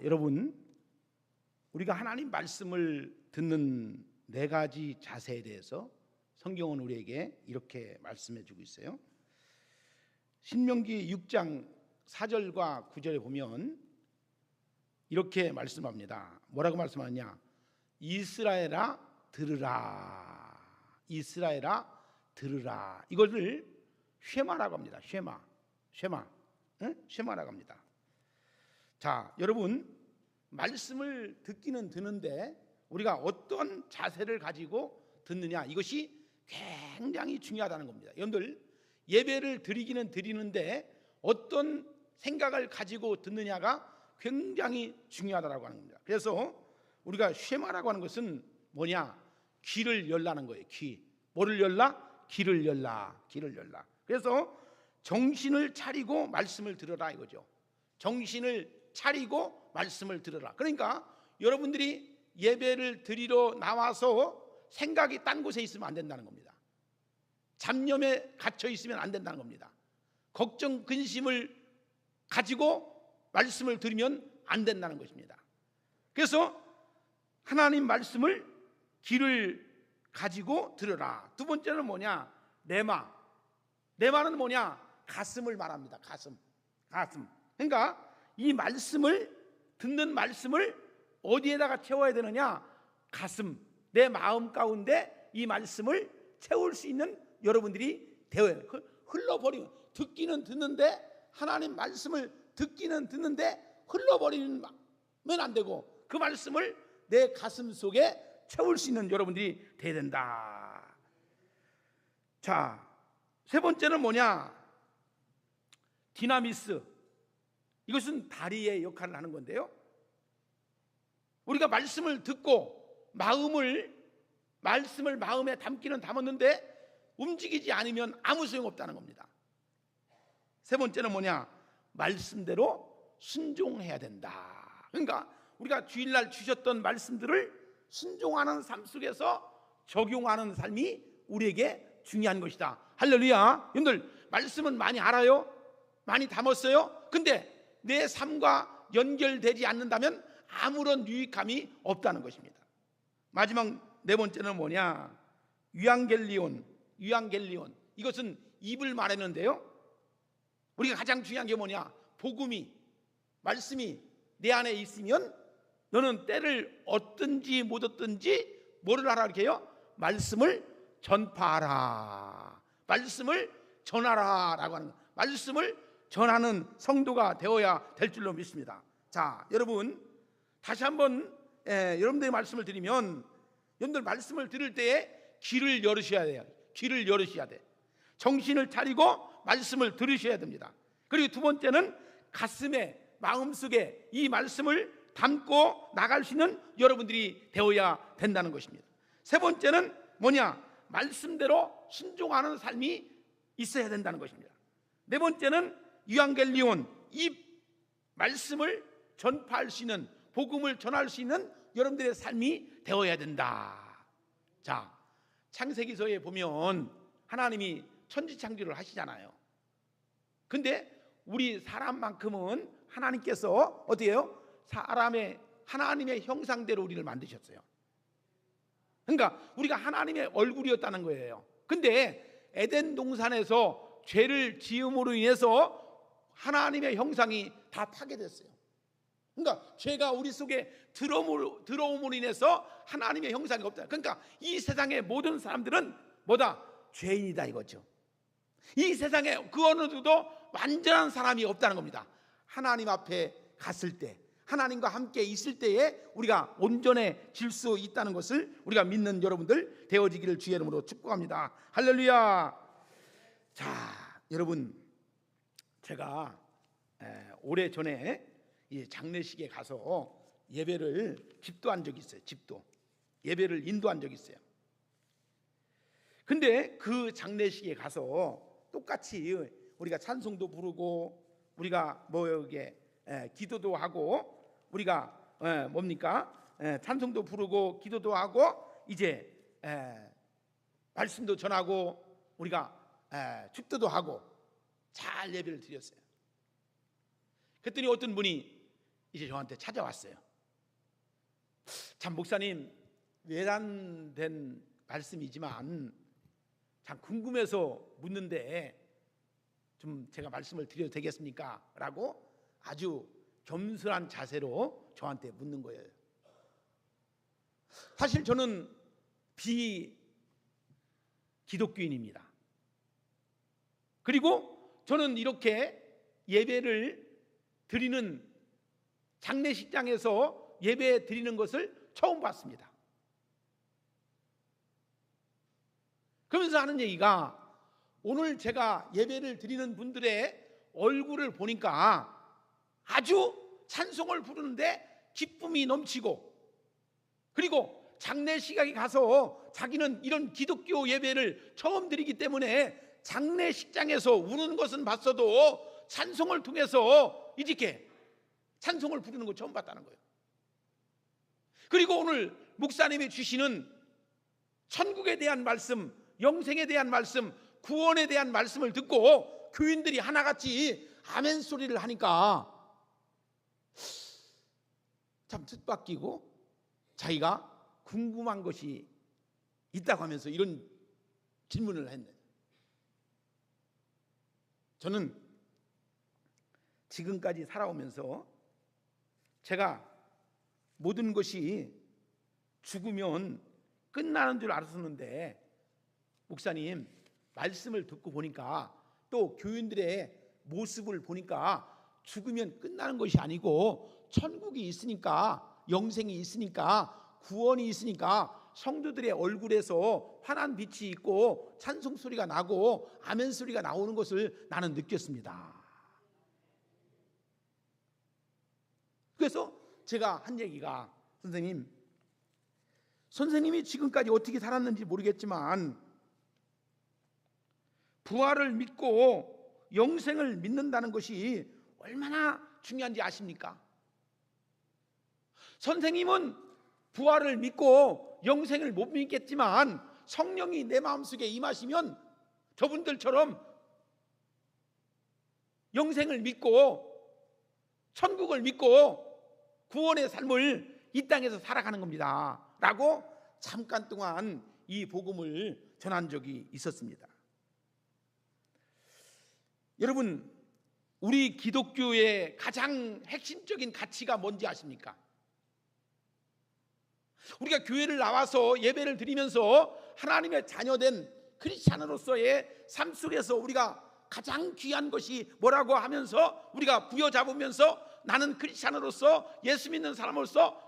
여러분, 우리가 하나님 말씀을 듣는 네 가지 자세에 대해서 성경은 우리에게 이렇게 말씀해 주고 있어요. 신명기 6장 4절과 9절에 보면 이렇게 말씀합니다. 뭐라고 말씀하느냐? 이스라엘아 들으라. 이스라엘아 들으라. 이것을 쉐마라고 합니다. 쉐마라고 합니다. 자, 여러분, 말씀을 듣기는 듣는데 우리가 어떤 자세를 가지고 듣느냐, 이것이 굉장히 중요하다는 겁니다. 여러분들, 예배를 드리기는 드리는데 어떤 생각을 가지고 듣느냐가 굉장히 중요하다고 하는 겁니다. 그래서 우리가 쉐마라고 하는 것은 뭐냐? 귀를 열라는 거예요. 귀. 뭐를 열라? 귀를 열라. 그래서 정신을 차리고 말씀을 들어라 이거죠. 정신을 차리고 말씀을 들어라. 그러니까 여러분들이 예배를 드리러 나와서 생각이 딴 곳에 있으면 안 된다는 겁니다. 잡념에 갇혀 있으면 안 된다는 겁니다. 걱정, 근심을 가지고 말씀을 들으면 안 된다는 것입니다. 그래서 하나님 말씀을 귀를 가지고 들으라. 두 번째는 뭐냐? 내마는 뭐냐? 가슴을 말합니다. 가슴. 그러니까 이 말씀을, 듣는 말씀을 어디에다가 채워야 되느냐? 가슴, 내 마음 가운데 이 말씀을 채울 수 있는 여러분들이 되어야 해요. 흘러버리면, 듣기는 듣는데, 하나님 말씀을 듣기는 듣는데 흘러버리면 안 되고 그 말씀을 내 가슴 속에 채울 수 있는 여러분들이 되어야 된다. 자, 세 번째는 뭐냐? 디나미스. 이것은 다리의 역할을 하는 건데요, 우리가 말씀을 듣고 말씀을 마음에 담기는 담았는데 움직이지 않으면 아무 소용없다는 겁니다. 세 번째는 뭐냐? 말씀대로 순종해야 된다. 그러니까 우리가 주일날 주셨던 말씀들을 순종하는 삶 속에서 적용하는 삶이 우리에게 중요한 것이다. 할렐루야. 여러분들, 말씀은 많이 알아요? 많이 담았어요? 근데 내 삶과 연결되지 않는다면 아무런 유익함이 없다는 것입니다. 마지막 네 번째는 뭐냐? 유앙겔리온. 이것은 입을 말했는데요, 우리가 가장 중요한 게 뭐냐? 복음이, 말씀이 내 안에 있으면 너는 때를 얻든지 못 얻든지 뭐를 하라 이렇게 해요? 말씀을 전파하라. 말씀을 전하라 라고 하는 거예요. 말씀을 전하는 성도가 되어야 될 줄로 믿습니다. 자, 여러분, 다시 한번 여러분들의 말씀을 드리면, 여러분들 말씀을 들을 때에 귀를 열으셔야 돼요. 귀를 열으셔야 돼. 정신을 차리고 말씀을 들으셔야 됩니다. 그리고 두 번째는 가슴에, 마음속에 이 말씀을 담고 나갈 수 있는 여러분들이 되어야 된다는 것입니다. 세 번째는 뭐냐? 말씀대로 순종하는 삶이 있어야 된다는 것입니다. 네 번째는 유앙겔리온, 이 말씀을 전파할 수 있는, 복음을 전할 수 있는 여러분들의 삶이 되어야 된다. 자, 창세기서에 보면 하나님이 천지창조를 하시잖아요. 근데 우리 사람만큼은 하나님께서 어떻게 해요? 하나님의 형상대로 우리를 만드셨어요. 그러니까 우리가 하나님의 얼굴이었다는 거예요. 근데 에덴 동산에서 죄를 지음으로 인해서 하나님의 형상이 다 파괴됐어요. 그러니까 죄가 우리 속에 들어옴으로 인해서 하나님의 형상이 없다. 그러니까 이 세상의 모든 사람들은 뭐다? 죄인이다 이거죠. 이 세상에 그 어느 누구도 완전한 사람이 없다는 겁니다. 하나님 앞에 갔을 때, 하나님과 함께 있을 때에 우리가 온전해질 수 있다는 것을 우리가 믿는 여러분들 되어지기를 주의 이름으로 축복합니다. 할렐루야. 자, 여러분, 제가 오래전에 이 장례식에 가서 예배를 집도한 적이 있어요. 예배를 인도한 적이 있어요. 근데 그 장례식에 가서 똑같이 우리가 찬송도 부르고 우리가 기도도 하고 우리가 찬송도 부르고 기도도 하고 이제 말씀도 전하고 우리가 축도도 하고 잘 예배를 드렸어요. 그랬더니 어떤 분이 이제 저한테 찾아왔어요. 참 목사님, 외단된 말씀이지만 참 궁금해서 묻는데 좀 제가 말씀을 드려도 되겠습니까? 라고 아주 겸손한 자세로 저한테 묻는 거예요. 사실 저는 비기독교인입니다. 그리고 저는 이렇게 예배를 드리는 장례식장에서 예배 드리는 것을 처음 봤습니다. 그러면서 하는 얘기가, 오늘 제가 예배를 드리는 분들의 얼굴을 보니까 아주 찬송을 부르는데 기쁨이 넘치고, 그리고 장례식장에 가서 자기는 이런 기독교 예배를 처음 드리기 때문에 장례식장에서 우는 것은 봤어도 찬송을 통해서 이렇게 찬송을 부르는 거 처음 봤다는 거예요. 그리고 오늘 목사님이 주시는 천국에 대한 말씀, 영생에 대한 말씀, 구원에 대한 말씀을 듣고 교인들이 하나같이 아멘 소리를 하니까 참 뜻밖이고 자기가 궁금한 것이 있다고 하면서 이런 질문을 했네. 저는 지금까지 살아오면서 제가 모든 것이 죽으면 끝나는 줄 알았었는데, 목사님 말씀을 듣고 보니까 또 교인들의 모습을 보니까 죽으면 끝나는 것이 아니고 천국이 있으니까, 영생이 있으니까, 구원이 있으니까 성도들의 얼굴에서 환한 빛이 있고 찬송 소리가 나고 아멘 소리가 나오는 것을 나는 느꼈습니다. 그래서 제가 한 얘기가, 선생님이 지금까지 어떻게 살았는지 모르겠지만 부활을 믿고 영생을 믿는다는 것이 얼마나 중요한지 아십니까? 선생님은 부활을 믿고 영생을 못 믿겠지만 성령이 내 마음속에 임하시면 저분들처럼 영생을 믿고 천국을 믿고 구원의 삶을 이 땅에서 살아가는 겁니다 라고 잠깐 동안 이 복음을 전한 적이 있었습니다. 여러분, 우리 기독교의 가장 핵심적인 가치가 뭔지 아십니까? 우리가 교회를 나와서 예배를 드리면서 하나님의 자녀된 크리스찬으로서의 삶 속에서 우리가 가장 귀한 것이 뭐라고 하면서 우리가 부여잡으면서 나는 크리스찬으로서 예수 믿는 사람으로서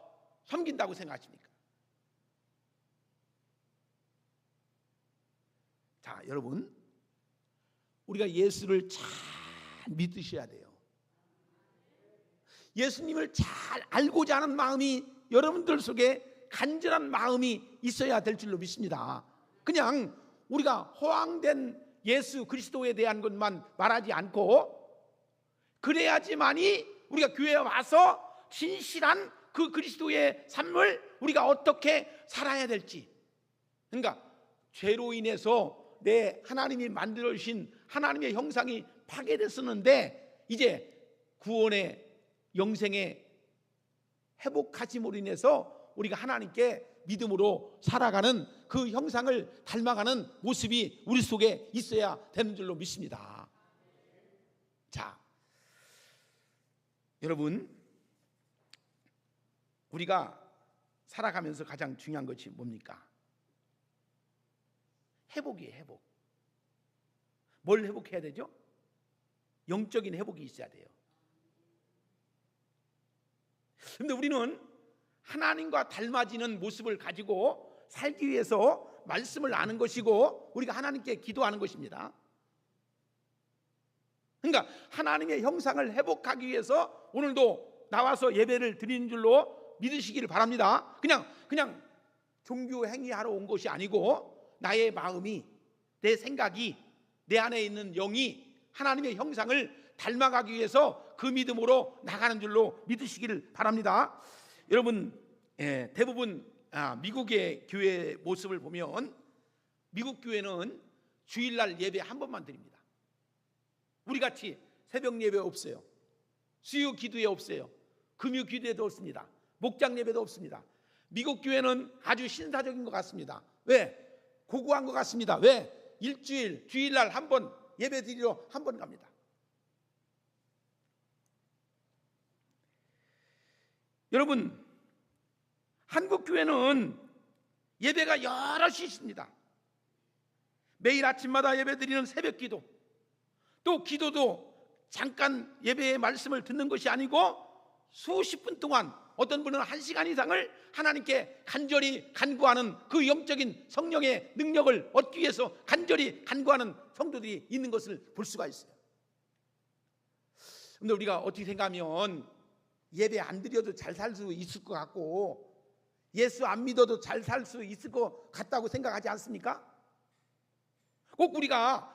섬긴다고 생각하십니까? 자, 여러분, 우리가 예수를 잘 믿으셔야 돼요. 예수님을 잘 알고자 하는 마음이 여러분들 속에 간절한 마음이 있어야 될 줄로 믿습니다. 그냥 우리가 허황된 예수 그리스도에 대한 것만 말하지 않고, 그래야지만이 우리가 교회에 와서 진실한 그 그리스도의 삶을 우리가 어떻게 살아야 될지, 그러니까 죄로 인해서 내 하나님이 만들어 주신 하나님의 형상이 파괴됐었는데 이제 구원의 영생의 회복하심으로 인해서 우리가 하나님께 믿음으로 살아가는 그 형상을 닮아가는 모습이 우리 속에 있어야 되는 줄로 믿습니다. 자, 여러분, 우리가 살아가면서 가장 중요한 것이 뭡니까? 회복이에요. 회복. 뭘 회복해야 되죠? 영적인 회복이 있어야 돼요. 그런데 우리는 하나님과 닮아지는 모습을 가지고 살기 위해서 말씀을 아는 것이고 우리가 하나님께 기도하는 것입니다. 그러니까 하나님의 형상을 회복하기 위해서 오늘도 나와서 예배를 드리는 줄로 믿으시기를 바랍니다. 그냥 종교 행위하러 온 것이 아니고 나의 마음이, 내 생각이, 내 안에 있는 영이 하나님의 형상을 닮아가기 위해서 그 믿음으로 나가는 줄로 믿으시기를 바랍니다. 여러분, 대부분 미국의 교회 모습을 보면 미국 교회는 주일날 예배 한 번만 드립니다. 우리같이 새벽 예배 없어요. 수요 기도회 없어요. 금요 기도회도 없습니다. 목장 예배도 없습니다. 미국 교회는 아주 신사적인 것 같습니다. 왜? 고고한 것 같습니다. 왜? 일주일, 주일날 한 번 예배 드리러 한 번 갑니다. 여러분, 한국 교회는 예배가 여럿이 있습니다. 매일 아침마다 예배 드리는 새벽 기도, 또 기도도 잠깐 예배의 말씀을 듣는 것이 아니고 수십 분 동안, 어떤 분은 1시간 이상을 하나님께 간절히 간구하는 그 영적인 성령의 능력을 얻기 위해서 간절히 간구하는 성도들이 있는 것을 볼 수가 있어요. 그런데 우리가 어떻게 생각하면 예배 안 드려도 잘 살 수 있을 것 같고 예수 안 믿어도 잘 살 수 있을 것 같다고 생각하지 않습니까? 꼭 우리가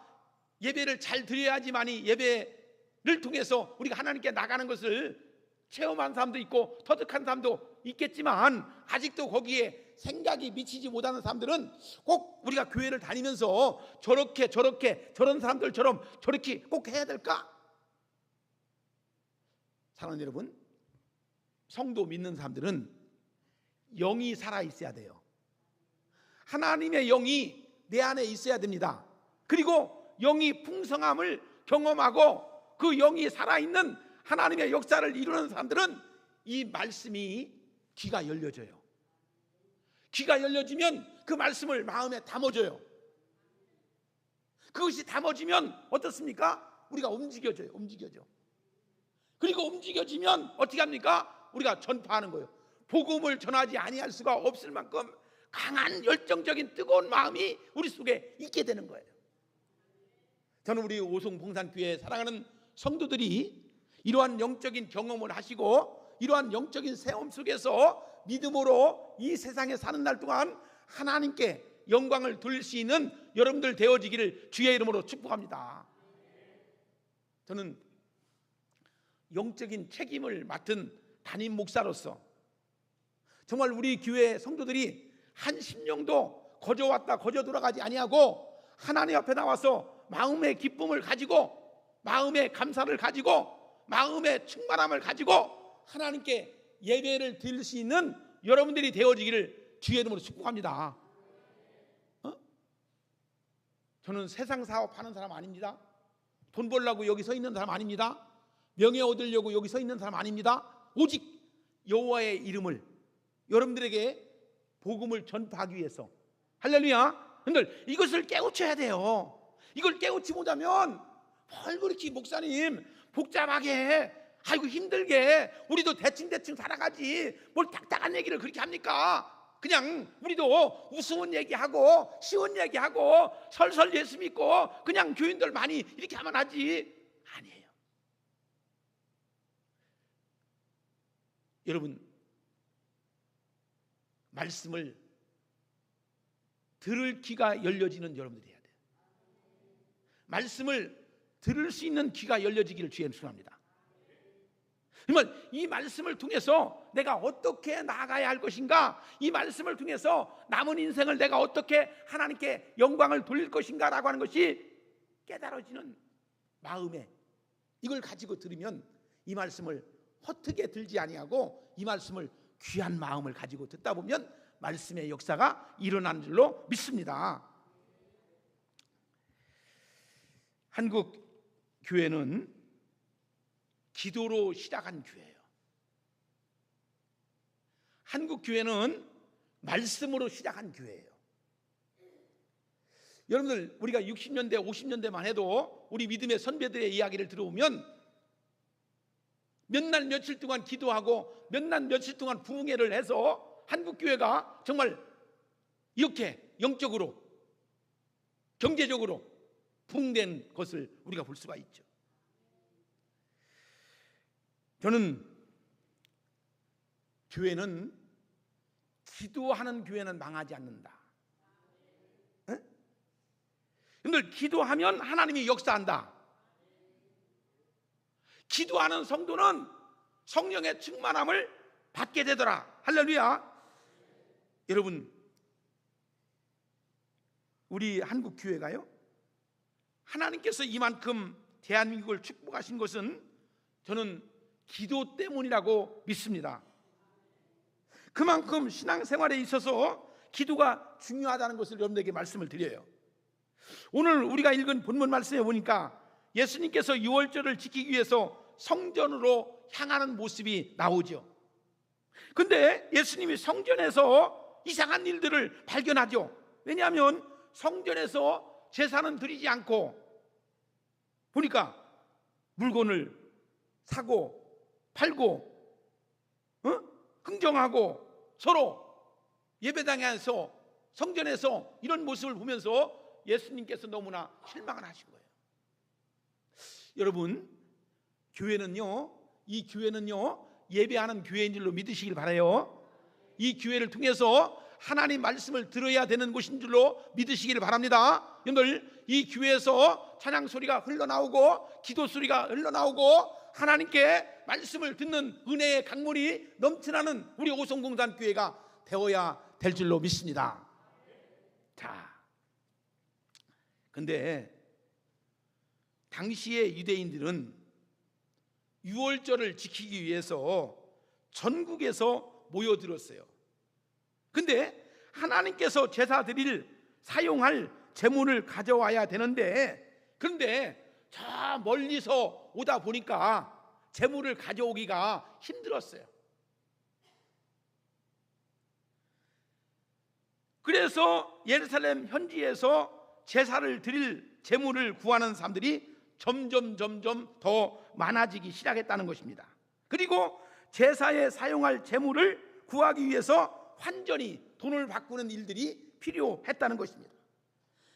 예배를 잘 드려야지만이 예배를 통해서 우리가 하나님께 나가는 것을 체험한 사람도 있고 터득한 사람도 있겠지만, 아직도 거기에 생각이 미치지 못하는 사람들은 꼭 우리가 교회를 다니면서 저렇게 저런 사람들처럼 저렇게 꼭 해야 될까? 사랑하는 여러분, 성도 믿는 사람들은 영이 살아 있어야 돼요. 하나님의 영이 내 안에 있어야 됩니다. 그리고 영이 풍성함을 경험하고 그 영이 살아있는 하나님의 역사를 이루는 사람들은 이 말씀이 귀가 열려져요. 귀가 열려지면 그 말씀을 마음에 담아줘요. 그것이 담아지면 어떻습니까? 우리가 움직여져요. 그리고 움직여지면 어떻게 합니까? 우리가 전파하는 거예요. 복음을 전하지 아니할 수가 없을 만큼 강한 열정적인 뜨거운 마음이 우리 속에 있게 되는 거예요. 저는 우리 오송봉산교회 사랑하는 성도들이 이러한 영적인 경험을 하시고 이러한 영적인 체험 속에서 믿음으로 이 세상에 사는 날 동안 하나님께 영광을 돌릴 수 있는 여러분들 되어지기를 주의 이름으로 축복합니다. 저는 영적인 책임을 맡은 담임 목사로서 정말 우리 교회 성도들이 한 심령도 거저 왔다 거저 돌아가지 아니하고 하나님 앞에 나와서 마음의 기쁨을 가지고, 마음의 감사를 가지고, 마음의 충만함을 가지고 하나님께 예배를 드릴 수 있는 여러분들이 되어지기를 주의 이름으로 축복합니다. 저는 세상 사업하는 사람 아닙니다. 돈 벌려고 여기 서 있는 사람 아닙니다. 명예 얻으려고 여기 서 있는 사람 아닙니다. 오직 여호와의 이름을 여러분들에게 복음을 전파하기 위해서. 할렐루야. 여러분들 이것을 깨우쳐야 돼요. 이걸 깨우치 못하면 뭘 그렇게 목사님 복잡하게, 아이고 힘들게, 우리도 대충 살아가지 뭘 딱딱한 얘기를 그렇게 합니까? 그냥 우리도 우스운 얘기하고 쉬운 얘기하고 설설 예수 믿고 그냥 교인들 많이 이렇게 하면 하지. 아니에요. 여러분, 말씀을 들을 귀가 열려지는 여러분들이 해야 돼요. 말씀을 들을 수 있는 귀가 열려지기를 주의 축원합니다. 그러면 이 말씀을 통해서 내가 어떻게 나아가야 할 것인가, 이 말씀을 통해서 남은 인생을 내가 어떻게 하나님께 영광을 돌릴 것인가 라고 하는 것이 깨달아지는 마음에, 이걸 가지고 들으면 이 말씀을 헛되게 들지 아니하고 이 말씀을 귀한 마음을 가지고 듣다 보면 말씀의 역사가 일어나는 줄로 믿습니다. 한국 교회는 기도로 시작한 교회예요. 한국 교회는 말씀으로 시작한 교회예요. 여러분들, 우리가 60년대 50년대만 해도 우리 믿음의 선배들의 이야기를 들어보면 몇 날 며칠 동안 기도하고 몇 날 며칠 동안 부흥회를 해서 한국 교회가 정말 이렇게 영적으로 경제적으로 부흥된 것을 우리가 볼 수가 있죠. 저는 교회는, 기도하는 교회는 망하지 않는다. 여러분들, 기도하면 하나님이 역사한다. 기도하는 성도는 성령의 충만함을 받게 되더라. 할렐루야. 여러분, 우리 한국 교회가요, 하나님께서 이만큼 대한민국을 축복하신 것은 저는 기도 때문이라고 믿습니다. 그만큼 신앙생활에 있어서 기도가 중요하다는 것을 여러분에게 말씀을 드려요. 오늘 우리가 읽은 본문 말씀에 보니까 예수님께서 유월절을 지키기 위해서 성전으로 향하는 모습이 나오죠. 근데 예수님이 성전에서 이상한 일들을 발견하죠. 왜냐하면 성전에서 제사는 드리지 않고 보니까 물건을 사고 팔고 흥정하고 서로 예배당에서 성전에서 이런 모습을 보면서 예수님께서 너무나 실망을 하신 거예요. 여러분, 이 교회는요 예배하는 교회인 줄로 믿으시길 바라요. 이 교회를 통해서 하나님 말씀을 들어야 되는 곳인 줄로 믿으시길 바랍니다. 여러분들, 이 교회에서 찬양 소리가 흘러나오고 기도 소리가 흘러나오고 하나님께 말씀을 듣는 은혜의 강물이 넘쳐나는 우리 오송공단 교회가 되어야 될 줄로 믿습니다. 자, 근데 당시의 유대인들은 유월절을 지키기 위해서 전국에서 모여들었어요. 근데 하나님께서 제사 드릴 사용할 제물을 가져와야 되는데, 그런데 저 멀리서 오다 보니까 제물을 가져오기가 힘들었어요. 그래서 예루살렘 현지에서 제사를 드릴 제물을 구하는 사람들이 점점 더 많아지기 시작했다는 것입니다. 그리고 제사에 사용할 제물을 구하기 위해서 환전이 돈을 바꾸는 일들이 필요했다는 것입니다.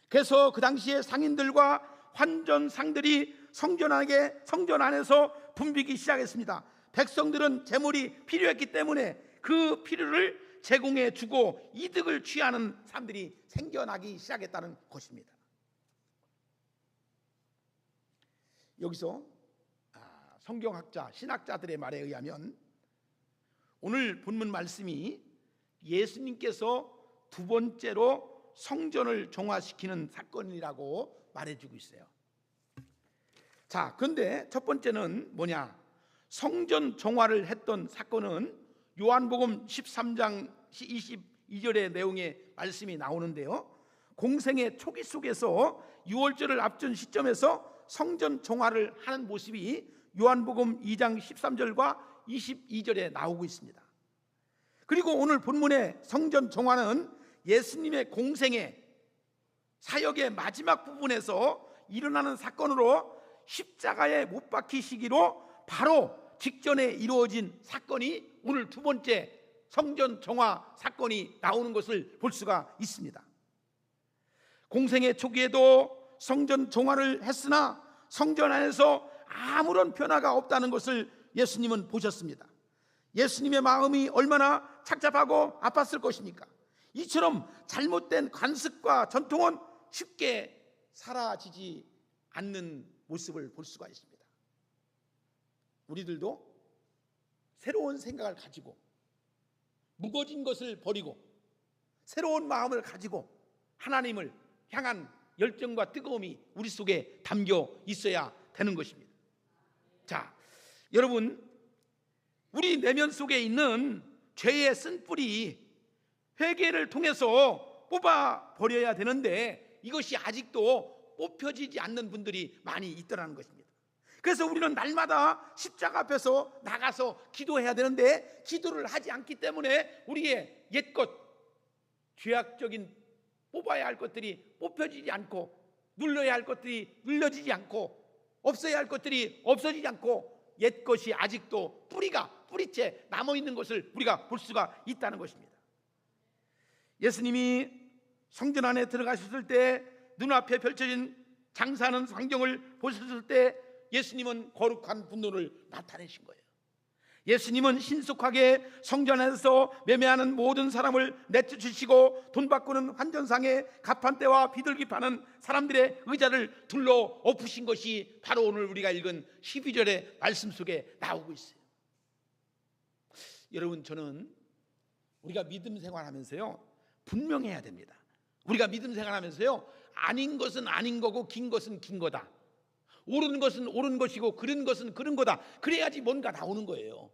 그래서 그 당시에 상인들과 환전상들이 성전 안에서 붐비기 시작했습니다. 백성들은 제물이 필요했기 때문에 그 필요를 제공해 주고 이득을 취하는 사람들이 생겨나기 시작했다는 것입니다. 여기서 성경학자, 신학자들의 말에 의하면 오늘 본문 말씀이 예수님께서 두 번째로 성전을 종화시키는 사건이라고 말해주고 있어요. 자, 그런데 첫 번째는 뭐냐? 성전 종화를 했던 사건은 요한복음 13장 22절의 내용의 말씀이 나오는데요, 공생의 초기 속에서 유월절을 앞둔 시점에서 성전 종화를 하는 모습이 요한복음 2장 13절과 22절에 나오고 있습니다. 그리고 오늘 본문의 성전 종화는 예수님의 공생의 사역의 마지막 부분에서 일어나는 사건으로 십자가에 못 박히시기로 바로 직전에 이루어진 사건이 오늘 두 번째 성전 종화 사건이 나오는 것을 볼 수가 있습니다. 공생의 초기에도 성전 종화를 했으나 성전 안에서 아무런 변화가 없다는 것을 예수님은 보셨습니다. 예수님의 마음이 얼마나 착잡하고 아팠을 것입니까? 이처럼 잘못된 관습과 전통은 쉽게 사라지지 않는 모습을 볼 수가 있습니다. 우리들도 새로운 생각을 가지고 무거진 것을 버리고 새로운 마음을 가지고 하나님을 향한 열정과 뜨거움이 우리 속에 담겨 있어야 되는 것입니다. 자, 여러분, 우리 내면 속에 있는 죄의 쓴뿌리 회개를 통해서 뽑아 버려야 되는데 이것이 아직도 뽑혀지지 않는 분들이 많이 있더라는 것입니다. 그래서 우리는 날마다 십자가 앞에서 나가서 기도해야 되는데 기도를 하지 않기 때문에 우리의 옛것, 죄악적인 뽑아야 할 것들이 뽑혀지지 않고 눌러야 할 것들이 눌러지지 않고 없어야 할 것들이 없어지지 않고 옛것이 아직도 뿌리째 남아있는 것을 우리가 볼 수가 있다는 것입니다. 예수님이 성전 안에 들어가셨을 때 눈앞에 펼쳐진 장사하는 광경을 보셨을 때 예수님은 거룩한 분노를 나타내신 거예요. 예수님은 신속하게 성전 안에서 매매하는 모든 사람을 내쫓으시고 돈 바꾸는 환전상에 가판대와 비둘기 파는 사람들의 의자를 둘러 엎으신 것이 바로 오늘 우리가 읽은 12절의 말씀 속에 나오고 있어요. 여러분, 저는 우리가 믿음 생활하면서요 분명해야 됩니다. 우리가 믿음 생활하면서요 아닌 것은 아닌 거고 긴 것은 긴 거다. 옳은 것은 옳은 것이고 그른 것은 그른 거다. 그래야지 뭔가 나오는 거예요.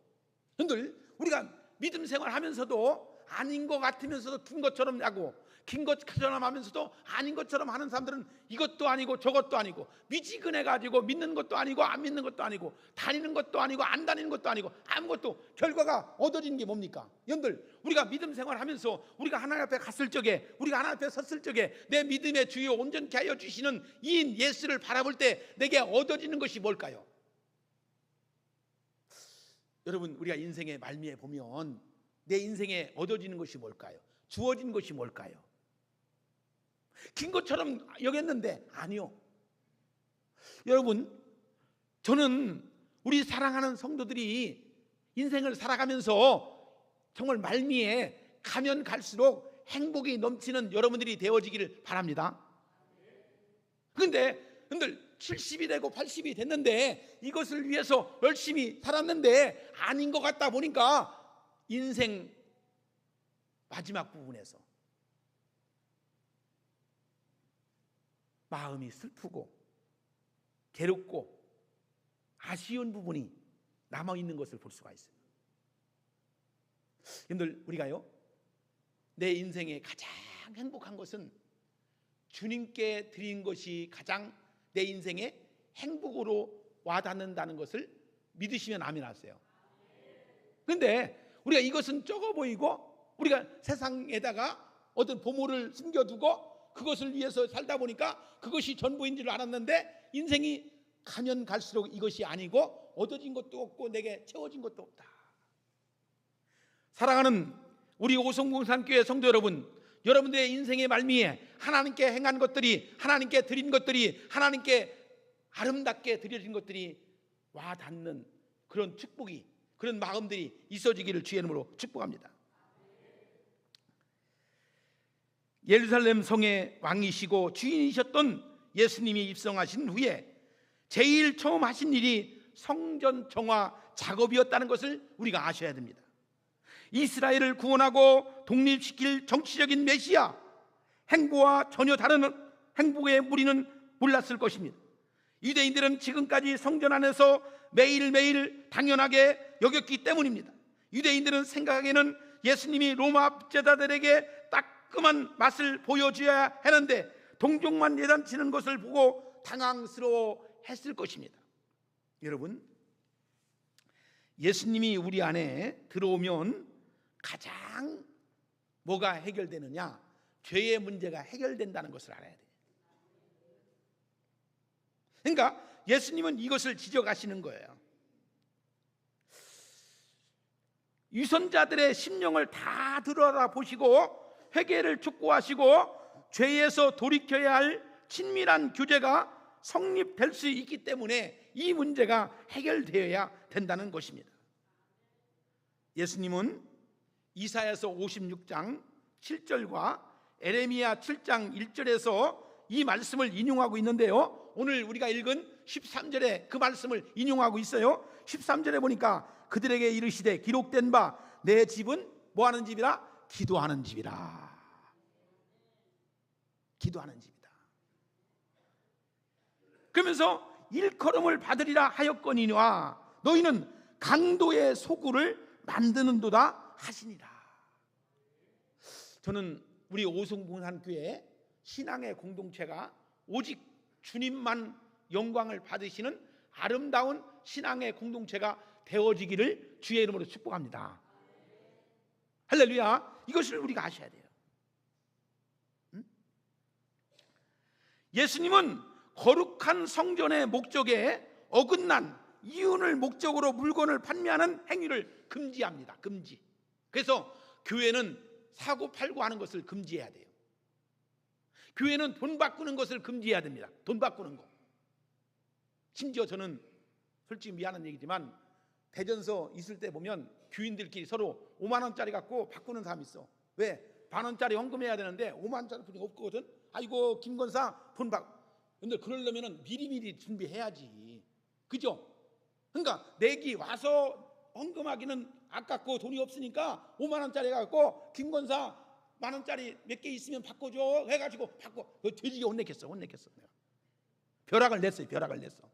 근데 우리가 믿음 생활하면서도 아닌 것 같으면서도 든 것처럼 하고 긴 것처럼 하면서도 아닌 것처럼 하는 사람들은 이것도 아니고 저것도 아니고 미지근해가지고 믿는 것도 아니고 안 믿는 것도 아니고 다니는 것도 아니고 안 다니는 것도 아니고 아무것도 결과가 얻어지는 게 뭡니까? 여러분들, 우리가 믿음 생활하면서 우리가 하나님 앞에 갔을 적에, 우리가 하나님 앞에 섰을 적에 내 믿음의 주요 온전케 하여 주시는 이인 예수를 바라볼 때 내게 얻어지는 것이 뭘까요? 여러분, 우리가 인생의 말미에 보면 내 인생에 얻어지는 것이 뭘까요? 주어진 것이 뭘까요? 긴 것처럼 여겼는데 아니요. 여러분, 저는 우리 사랑하는 성도들이 인생을 살아가면서 정말 말미에 가면 갈수록 행복이 넘치는 여러분들이 되어지기를 바랍니다. 그런데 70이 되고 80이 됐는데 이것을 위해서 열심히 살았는데 아닌 것 같다 보니까 인생 마지막 부분에서 마음이 슬프고 괴롭고 아쉬운 부분이 남아있는 것을 볼 수가 있어요. 여러분들, 우리가요, 내 인생에 가장 행복한 것은 주님께 드린 것이 가장 내 인생에 행복으로 와닿는다는 것을 믿으시면 아멘 하세요. 그런데 우리가 이것은 적어 보이고 우리가 세상에다가 어떤 보물을 숨겨두고 그것을 위해서 살다 보니까 그것이 전부인 줄 알았는데 인생이 가면 갈수록 이것이 아니고 얻어진 것도 없고 내게 채워진 것도 없다. 사랑하는 우리 오송봉산교회 성도 여러분, 여러분들의 인생의 말미에 하나님께 행한 것들이, 하나님께 드린 것들이, 하나님께 아름답게 드려진 것들이 와 닿는 그런 축복이, 그런 마음들이 있어지기를 주의 이름으로 축복합니다. 예루살렘 성의 왕이시고 주인이셨던 예수님이 입성하신 후에 제일 처음 하신 일이 성전 정화 작업이었다는 것을 우리가 아셔야 됩니다. 이스라엘을 구원하고 독립시킬 정치적인 메시아, 행보와 전혀 다른 행복의 무리는 몰랐을 것입니다. 유대인들은 지금까지 성전 안에서 매일매일 당연하게 여겼기 때문입니다. 유대인들은 생각에는 예수님이 로마 제자들에게 따끔한 맛을 보여줘야 하는데 동족만 예단치는 것을 보고 당황스러워했을 것입니다. 여러분, 예수님이 우리 안에 들어오면 가장 뭐가 해결되느냐? 죄의 문제가 해결된다는 것을 알아야 돼요. 그러니까 예수님은 이것을 지적하시는 거예요. 유선자들의 심령을 다 들여다보시고 회개를 촉구하시고 죄에서 돌이켜야 할 친밀한 규제가 성립될 수 있기 때문에 이 문제가 해결되어야 된다는 것입니다. 예수님은 이사야서 56장 7절과 에레미야 7장 1절에서 이 말씀을 인용하고 있는데요, 오늘 우리가 읽은 13절에 그 말씀을 인용하고 있어요. 13절에 보니까 그들에게 이르시되 기록된 바 내 집은 뭐하는 집이라? 기도하는 집이라. 기도하는 집이다. 그러면서 일컬음을 받으리라 하였거니와 너희는 강도의 소굴을 만드는도다 하시니라. 저는 우리 오송봉산교회 신앙의 공동체가 오직 주님만 영광을 받으시는 아름다운 신앙의 공동체가 되어지기를 주의 이름으로 축복합니다. 할렐루야. 이것을 우리가 아셔야 돼요. 예수님은 거룩한 성전의 목적에 어긋난 이윤을 목적으로 물건을 판매하는 행위를 금지합니다. 금지. 그래서 교회는 사고 팔고 하는 것을 금지해야 돼요. 교회는 돈 바꾸는 것을 금지해야 됩니다. 돈 바꾸는 거. 심지어 저는 솔직히 미안한 얘기지만 대전서 있을 때 보면 교인들끼리 서로 5만 원짜리 갖고 바꾸는 사람이 있어. 왜? 만 원짜리 헌금해야 되는데 5만 원짜리 돈이 없거든. 아이고 김건사 돈 근데 그러려면 미리미리 준비해야지. 그죠? 그러니까 내기 와서 헌금하기는 아깝고 돈이 없으니까 5만 원짜리 갖고 김건사 만 원짜리 몇 개 있으면 바꿔줘 해가지고 바꿔. 그 돼지게 혼냈겠어. 내가 벼락을 냈어요. 벼락을 냈어.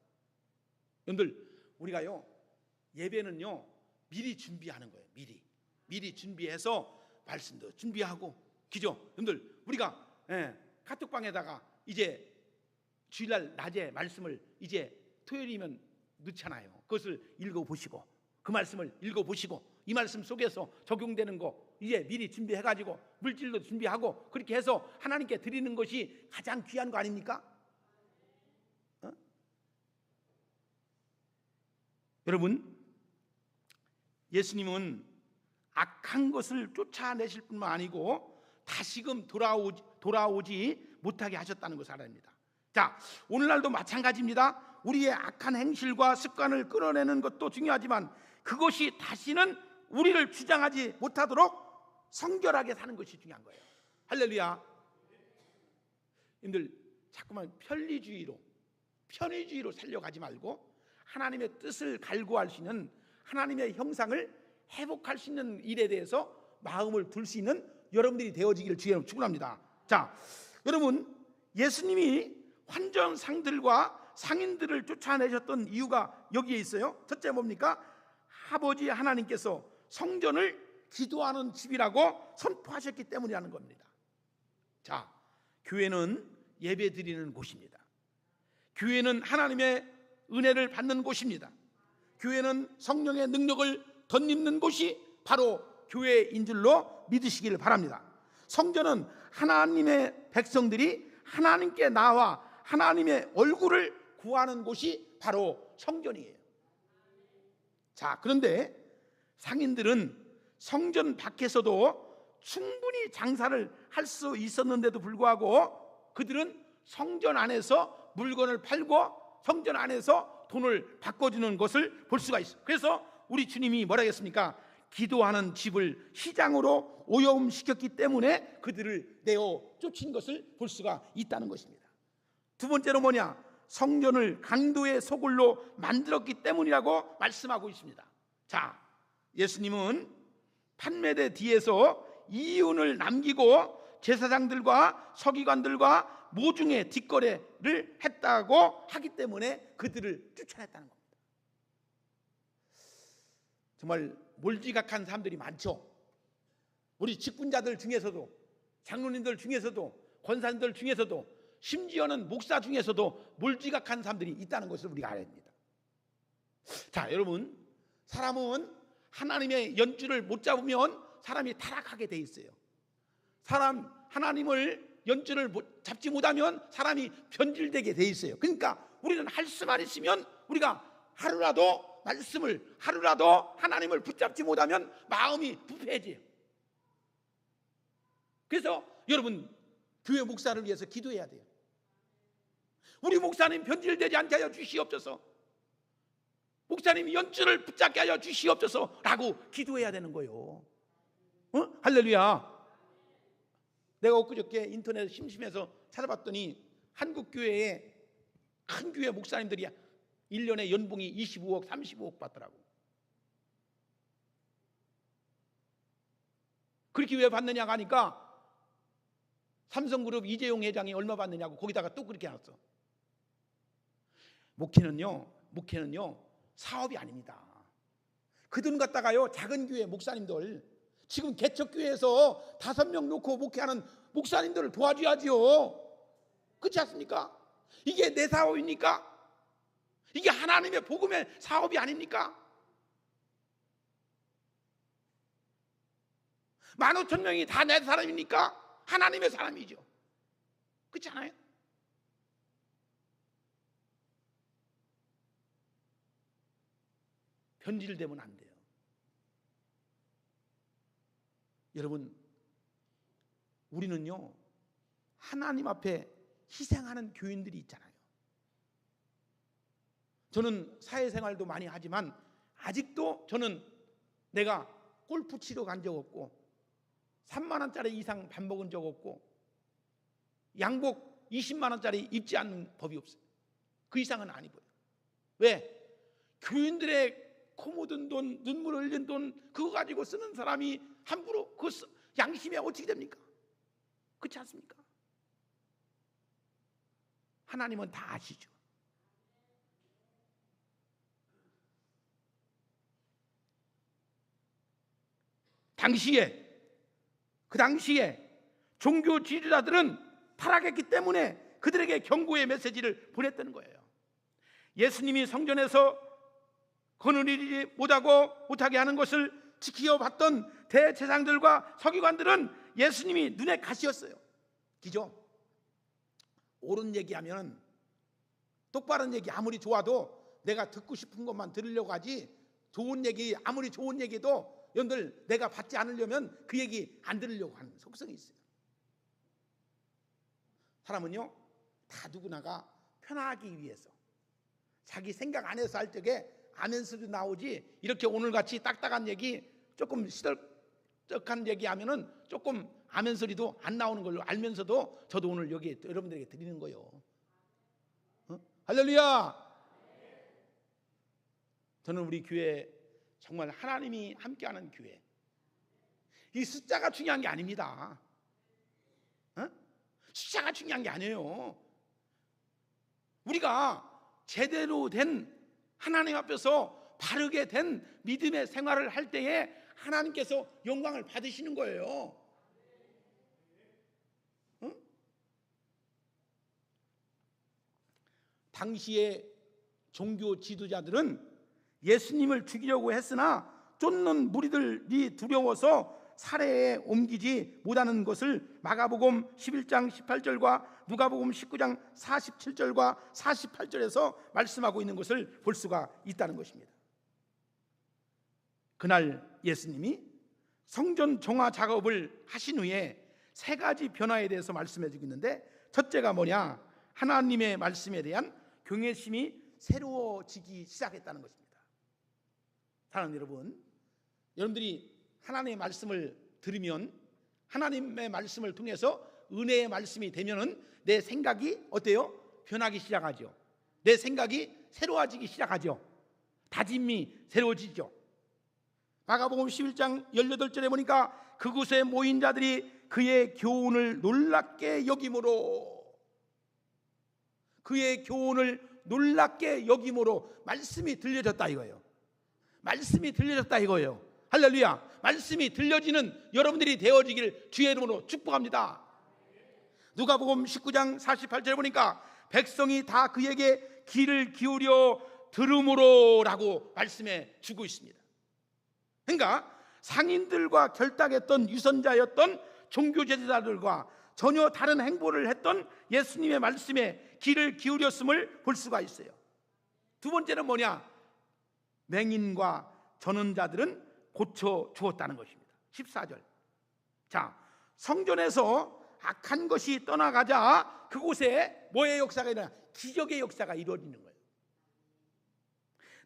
여러분들, 우리가요 예배는요 미리 준비하는 거예요. 미리 준비해서 말씀도 준비하고, 그죠? 여러분들, 우리가 카톡방에다가 이제 주일날 낮에 말씀을 이제 토요일이면 넣잖아요. 그것을 읽어보시고, 그 말씀을 읽어보시고, 이 말씀 속에서 적용되는 거 이제 미리 준비해가지고 물질도 준비하고, 그렇게 해서 하나님께 드리는 것이 가장 귀한 거 아닙니까? 여러분, 예수님은 악한 것을 쫓아내실 뿐만 아니고 다시금 돌아오지 못하게 하셨다는 것을 알아야 합니다. 자, 오늘날도 마찬가지입니다. 우리의 악한 행실과 습관을 끊어내는 것도 중요하지만 그것이 다시는 우리를 주장하지 못하도록 성결하게 사는 것이 중요한 거예요. 할렐루야. 여러분들, 자꾸만 편의주의로 살려가지 말고 하나님의 뜻을 갈구할 수 있는, 하나님의 형상을 회복할 수 있는 일에 대해서 마음을 둘 수 있는 여러분들이 되어지기를 주의로 축원합니다. 자, 여러분, 예수님이 환전상들과 상인들을 쫓아내셨던 이유가 여기에 있어요. 첫째 뭡니까? 아버지 하나님께서 성전을 기도하는 집이라고 선포하셨기 때문이라는 겁니다. 자, 교회는 예배 드리는 곳입니다. 교회는 하나님의 은혜를 받는 곳입니다. 교회는 성령의 능력을 덧입는 곳이 바로 교회인 줄로 믿으시기를 바랍니다. 성전은 하나님의 백성들이 하나님께 나와 하나님의 얼굴을 구하는 곳이 바로 성전이에요. 자, 그런데 상인들은 성전 밖에서도 충분히 장사를 할 수 있었는데도 불구하고 그들은 성전 안에서 물건을 팔고 성전 안에서 돈을 바꿔주는 것을 볼 수가 있어요. 그래서 우리 주님이 뭐라 했습니까? 기도하는 집을 시장으로 오염시켰기 때문에 그들을 내어 쫓은 것을 볼 수가 있다는 것입니다. 두 번째로 뭐냐? 성전을 강도의 소굴로 만들었기 때문이라고 말씀하고 있습니다. 자, 예수님은 판매대 뒤에서 이윤을 남기고 제사장들과 서기관들과 모중의 뒷거래를 했다고 하기 때문에 그들을 쫓아냈다는 겁니다. 정말 몰지각한 사람들이 많죠. 우리 직분자들 중에서도, 장로님들 중에서도, 권사님들 중에서도, 심지어는 목사 중에서도 몰지각한 사람들이 있다는 것을 우리가 알아야 합니다. 자, 여러분, 사람은 하나님의 연주를 못 잡으면 사람이 타락하게 돼 있어요. 하나님을 연주를 잡지 못하면 사람이 변질되게 돼 있어요. 그러니까 우리는 할 수만 있으면, 우리가 하루라도 말씀을, 하루라도 하나님을 붙잡지 못하면 마음이 부패해져요. 그래서 여러분, 교회 목사를 위해서 기도해야 돼요. 우리 목사님 변질되지 않게 하여 주시옵소서, 목사님 연주를 붙잡게 하여 주시옵소서 라고 기도해야 되는 거예요. 할렐루야. 내가 엊그저께 인터넷 심심해서 찾아봤더니 한국 교회에 큰 교회 목사님들이 1년에 연봉이 25억, 35억 받더라고. 그렇게 왜 받느냐고 하니까 삼성그룹 이재용 회장이 얼마 받느냐고 거기다가 또 그렇게 해놨어. 목회는요 사업이 아닙니다. 그 돈 갖다가요 작은 교회 목사님들, 지금 개척교회에서 5명 놓고 목회하는 목사님들을 도와줘야지요. 그렇지 않습니까? 이게 내 사업입니까? 이게 하나님의 복음의 사업이 아닙니까? 15,000명이 다 내 사람입니까? 하나님의 사람이죠. 그렇지 않아요? 변질되면 안 돼요. 여러분, 우리는요 하나님 앞에 희생하는 교인들이 있잖아요. 저는 사회생활도 많이 하지만 아직도 저는 내가 골프 치러 간 적 없고 3만 원짜리 이상 밥 먹은 적 없고 양복 20만 원짜리 입지 않는 법이 없어요. 그 이상은 안 입어요. 왜? 교인들의 코 묻은 돈, 눈물 흘린 돈 그거 가지고 쓰는 사람이 함부로 그 양심이 어떻게 됩니까? 그렇지 않습니까? 하나님은 다 아시죠. 그 당시에 종교 지도자들은 타락했기 때문에 그들에게 경고의 메시지를 보냈다는 거예요. 예수님이 성전에서 거느리지 못하게 하는 것을 지켜봤던 대제사장들과 서기관들은 예수님이 눈에 가시였어요. 그죠? 옳은 얘기하면, 똑바른 얘기 아무리 좋아도 내가 듣고 싶은 것만 들으려고 하지, 좋은 얘기 아무리 좋은 얘기도 여러분들 내가 받지 않으려면 그 얘기 안 들으려고 하는 속성이 있어요. 사람은요, 다 누구나가 편하기 위해서 자기 생각 안에서 할 적에 아멘소리 나오지, 이렇게 오늘같이 딱딱한 얘기, 조금 시들적한 얘기하면은 조금 아멘소리도 안 나오는 걸로 알면서도 저도 오늘 여기 여러분들에게 드리는 거예요. 할렐루야. 저는 우리 교회 정말 하나님이 함께하는 교회, 이 숫자가 중요한 게 아닙니다. 숫자가 중요한 게 아니에요. 우리가 제대로 된 하나님 앞에서 바르게 된 믿음의 생활을 할 때에 하나님께서 영광을 받으시는 거예요. 당시의 종교 지도자들은 예수님을 죽이려고 했으나 쫓는 무리들이 두려워서 살해에 옮기지 못하는 것을 마가복음 11장 18절과 누가복음 19장 47절과 48절에서 말씀하고 있는 것을 볼 수가 있다는 것입니다. 그날 예수님이 성전 정화 작업을 하신 후에 세 가지 변화에 대해서 말씀해 주고 있는데, 첫째가 뭐냐? 하나님의 말씀에 대한 경외심이 새로워지기 시작했다는 것입니다. 사랑하는 여러분, 여러분들이 하나님의 말씀을 들으면, 하나님의 말씀을 통해서 은혜의 말씀이 되면은 내 생각이 어때요? 변하기 시작하죠. 내 생각이 새로워지기 시작하죠. 다짐이 새로워지죠. 마가복음 11장 18절에 보니까 그곳에 모인 자들이 그의 교훈을 놀랍게 여김으로, 그의 교훈을 놀랍게 여김으로 말씀이 들려졌다 이거예요. 말씀이 들려졌다 이거예요. 할렐루야. 말씀이 들려지는 여러분들이 되어지길 주의 이름으로 축복합니다. 누가복음 19장 48절에 보니까 백성이 다 그에게 귀를 기울여 들음으로라고 말씀해 주고 있습니다. 그러니까 상인들과 결탁했던 유선자였던 종교 제자들과 전혀 다른 행보를 했던 예수님의 말씀에 귀를 기울였음을 볼 수가 있어요. 두 번째는 뭐냐? 맹인과 전원자들은 고쳐 주었다는 것입니다. 14절. 자, 성전에서 악한 것이 떠나가자 그곳에 뭐의 역사가 일어나? 기적의 역사가 이루어지는 거예요.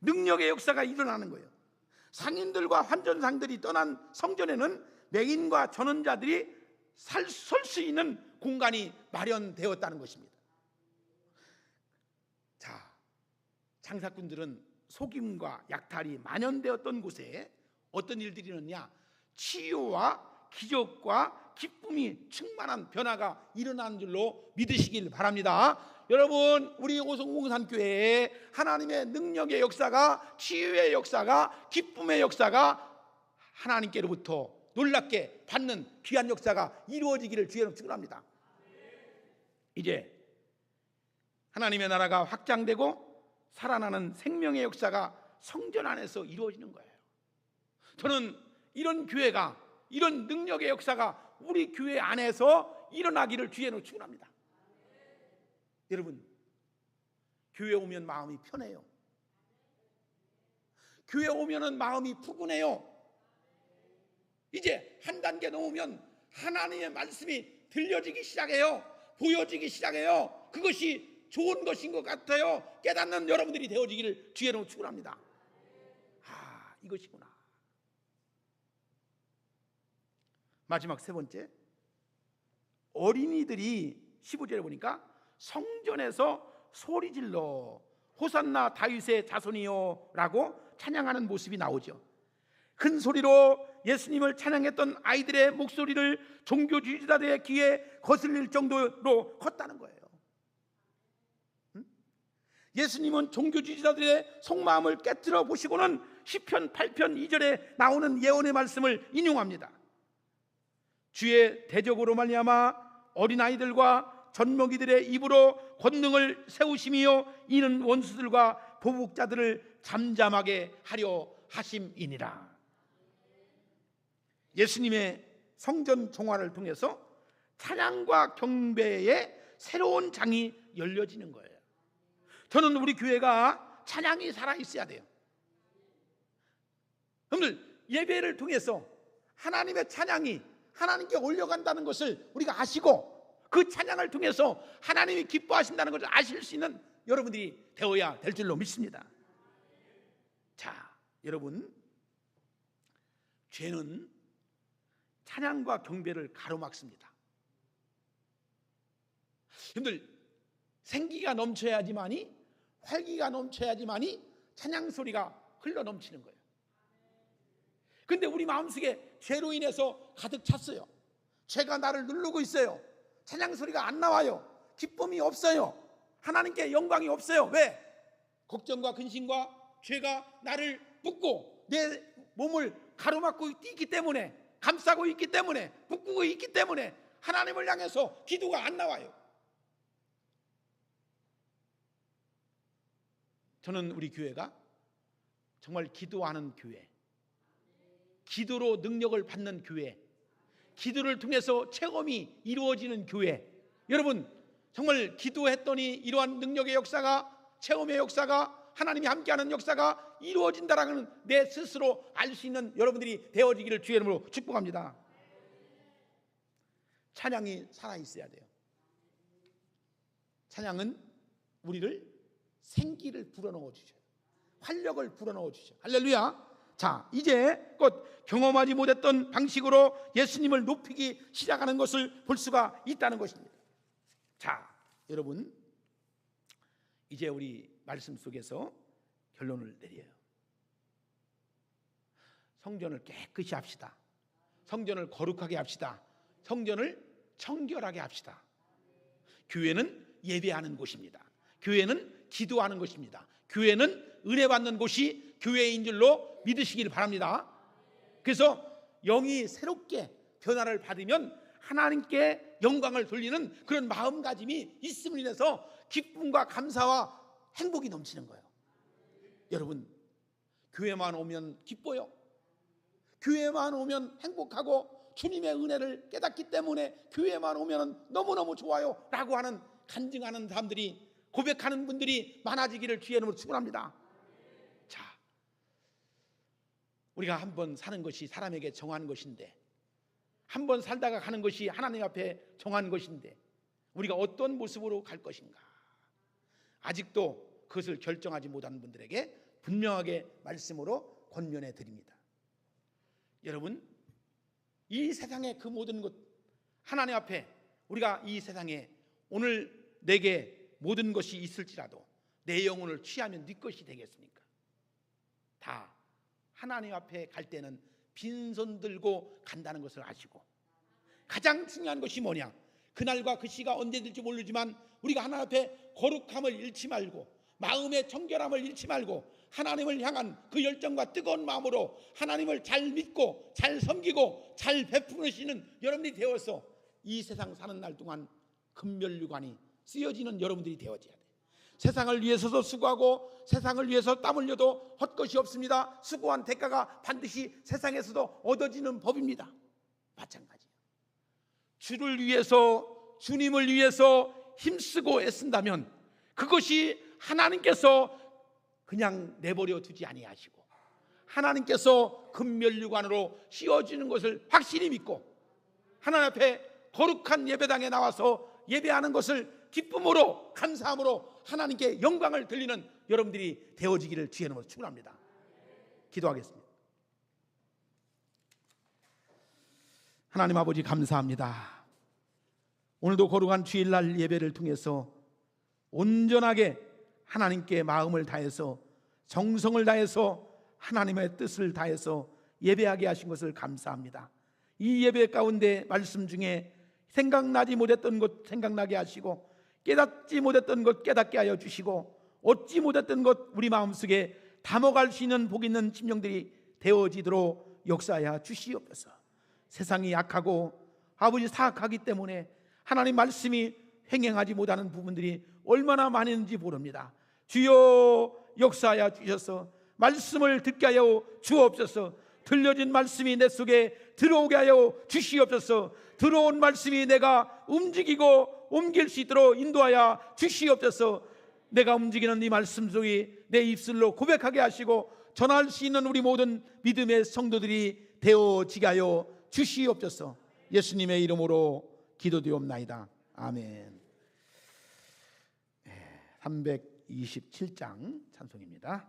능력의 역사가 일어나는 거예요. 상인들과 환전상들이 떠난 성전에는 맹인과 전원자들이 설 수 있는 공간이 마련되었다는 것입니다. 자, 장사꾼들은 속임과 약탈이 만연되었던 곳에 어떤 일들이 일어났냐? 치유와 기적과 기쁨이 충만한 변화가 일어나는 줄로 믿으시길 바랍니다. 여러분, 우리 오송공산교회에 하나님의 능력의 역사가, 치유의 역사가, 기쁨의 역사가 하나님께로부터 놀랍게 받는 귀한 역사가 이루어지기를 주의 이름으로 축원합니다. 이제 하나님의 나라가 확장되고 살아나는 생명의 역사가 성전 안에서 이루어지는 거예요. 저는 이런 교회가, 이런 능력의 역사가 우리 교회 안에서 일어나기를 주의 이름으로 축원합니다. 여러분, 교회 오면 마음이 편해요. 교회 오면은 마음이 푸근해요. 이제 한 단계 넘으면 하나님의 말씀이 들려지기 시작해요. 보여지기 시작해요. 그것이 좋은 것인 것 같아요. 깨닫는 여러분들이 되어지기를 주의 이름으로 축원합니다. 아, 이것이구나. 마지막 세 번째, 어린이들이 15절에 보니까 성전에서 소리질러 호산나 다윗의 자손이요 라고 찬양하는 모습이 나오죠. 큰 소리로 예수님을 찬양했던 아이들의 목소리를 종교 지도자들의 귀에 거슬릴 정도로 컸다는 거예요. 예수님은 종교 지도자들의 속마음을 깨뜨려 보시고는 시편 8편 2절에 나오는 예언의 말씀을 인용합니다. 주의 대적으로 말미암아 어린아이들과 젖먹이들의 입으로 권능을 세우심이요 이는 원수들과 보복자들을 잠잠하게 하려 하심이니라. 예수님의 성전 종화를 통해서 찬양과 경배의 새로운 장이 열려지는 거예요. 저는 우리 교회가 찬양이 살아있어야 돼요. 여러분들, 예배를 통해서 하나님의 찬양이 하나님께 올려간다는 것을 우리가 아시고 그 찬양을 통해서 하나님이 기뻐하신다는 것을 아실 수 있는 여러분들이 되어야 될 줄로 믿습니다. 자, 여러분, 죄는 찬양과 경배를 가로막습니다. 여러분들, 생기가 넘쳐야지만이, 활기가 넘쳐야지만이 찬양 소리가 흘러 넘치는 거예요. 근데 우리 마음속에 죄로 인해서 가득 찼어요. 죄가 나를 누르고 있어요. 찬양 소리가 안 나와요. 기쁨이 없어요. 하나님께 영광이 없어요. 왜? 걱정과 근심과 죄가 나를 묶고 내 몸을 가로막고 있기 때문에, 감싸고 있기 때문에, 묶고 있기 때문에 하나님을 향해서 기도가 안 나와요. 저는 우리 교회가 정말 기도하는 교회, 기도로 능력을 받는 교회, 기도를 통해서 체험이 이루어지는 교회, 여러분 정말 기도했더니 이러한 능력의 역사가, 체험의 역사가, 하나님이 함께하는 역사가 이루어진다라는 내 스스로 알 수 있는 여러분들이 되어지기를 주의 이름으로 축복합니다. 찬양이 살아있어야 돼요. 찬양은 우리를 생기를 불어넣어 주셔요. 활력을 불어넣어 주셔요. 할렐루야. 자, 이제 곧 경험하지 못했던 방식으로 예수님을 높이기 시작하는 것을 볼 수가 있다는 것입니다. 자, 여러분, 이제 우리 말씀 속에서 결론을 내려요. 성전을 깨끗이 합시다. 성전을 거룩하게 합시다. 성전을 청결하게 합시다. 교회는 예배하는 곳입니다. 교회는 기도하는 곳입니다. 교회는 은혜 받는 곳이 교회인 줄로 믿으시길 바랍니다. 그래서 영이 새롭게 변화를 받으면 하나님께 영광을 돌리는 그런 마음가짐이 있음으로 인해서 기쁨과 감사와 행복이 넘치는 거예요. 여러분, 교회만 오면 기뻐요. 교회만 오면 행복하고 주님의 은혜를 깨닫기 때문에 교회만 오면 너무너무 좋아요 라고 하는 간증하는 사람들이, 고백하는 분들이 많아지기를 주의 이름으로 축원합니다. 자, 우리가 한 번 사는 것이 사람에게 정한 것인데, 한 번 살다가 가는 것이 하나님 앞에 정한 것인데 우리가 어떤 모습으로 갈 것인가, 아직도 그것을 결정하지 못한 분들에게 분명하게 말씀으로 권면해 드립니다. 여러분, 이 세상의 그 모든 것, 하나님 앞에 우리가 이 세상에 오늘 내게 모든 것이 있을지라도 내 영혼을 취하면 네 것이 되겠습니까? 다 하나님 앞에 갈 때는 빈손 들고 간다는 것을 아시고, 가장 중요한 것이 뭐냐, 그날과 그 시가 언제 될지 모르지만 우리가 하나님 앞에 거룩함을 잃지 말고, 마음의 청결함을 잃지 말고 하나님을 향한 그 열정과 뜨거운 마음으로 하나님을 잘 믿고 잘 섬기고 잘 베푸시는 여러분들이 되어서 이 세상 사는 날 동안 금면류관이 쓰여지는 여러분들이 되어져야 돼요. 세상을 위해서도 수고하고 세상을 위해서 땀 흘려도 헛것이 없습니다. 수고한 대가가 반드시 세상에서도 얻어지는 법입니다. 마찬가지예요. 주를 위해서, 주님을 위해서 힘쓰고 애쓴다면 그것이 하나님께서 그냥 내버려 두지 아니하시고 하나님께서 금면류관으로 씌워주는 것을 확실히 믿고 하나님 앞에 거룩한 예배당에 나와서 예배하는 것을 기쁨으로, 감사함으로 하나님께 영광을 돌리는 여러분들이 되어지기를 주의 이름으로 축원합니다. 기도하겠습니다. 하나님 아버지, 감사합니다. 오늘도 거룩한 주일날 예배를 통해서 온전하게 하나님께 마음을 다해서, 정성을 다해서, 하나님의 뜻을 다해서 예배하게 하신 것을 감사합니다. 이 예배 가운데 말씀 중에 생각나지 못했던 것 생각나게 하시고, 깨닫지 못했던 것 깨닫게 하여 주시고, 얻지 못했던 것 우리 마음속에 담아갈 수 있는 복 있는 심령들이 되어지도록 역사하여 주시옵소서. 세상이 약하고 아버지 사악하기 때문에 하나님 말씀이 횡행하지 못하는 부분들이 얼마나 많이 있는지 모릅니다. 주여 역사하여 주셔서 말씀을 듣게 하여 주옵소서. 들려진 말씀이 내 속에 들어오게 하여 주시옵소서. 들어온 말씀이 내가 움직이고 옮길 수 있도록 인도하여 주시옵소서. 내가 움직이는 이 말씀 속에 내 입술로 고백하게 하시고 전할 수 있는 우리 모든 믿음의 성도들이 되어지게 하여 주시옵소서. 예수님의 이름으로 기도드리옵나이다. 아멘. 327장 찬송입니다.